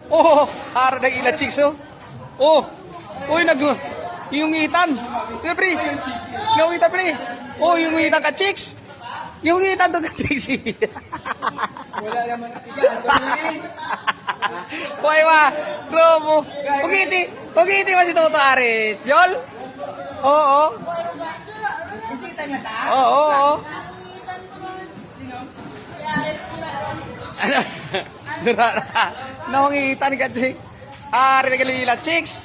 Oh, ara ng ila chicks oh. Oh. Uy, yung itan. Pre, pre. Yung itan, pre. Oh, yung itan ka chicks. Yung itan to ka chicks. Wala naman iyan. Hoy wa, promo. Pagiti man si Toto Arit. Jol? Oo. Nakikita niya sa? Oo. Ano? Nawangitan ka, chicks. Ari nagalila, chicks.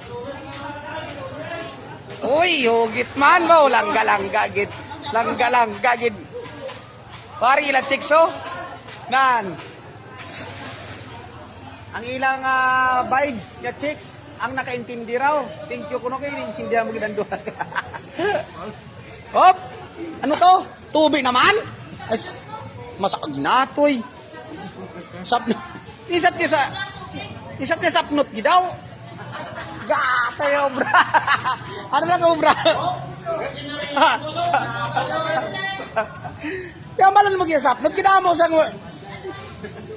Uy, hugit man mo. Langga-langga, gid. Langga-langga, gid. Pari ilang chicks, oh. Nan. Ang ilang vibes nga chicks, ang nakaintindi raw. Thank you kuno kayo, intindihan mo ginando. Hop! Ano to? Tubig naman? Ay, masakag na to eh. Isat niya sapnot gidaw. Gata yung obra. Ano lang obra? Kaya malan mo kaya sapnot, kinamo sa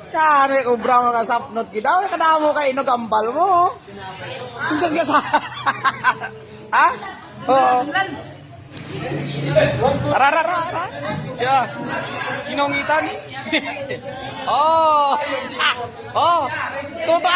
kaya obra mo ka sapnot gidaw, kinamo ka inogambal mo. Minsan ka sa... Ha? Oo. Rarara. Yeah. Kinongitan. Oh. Oh. Tuto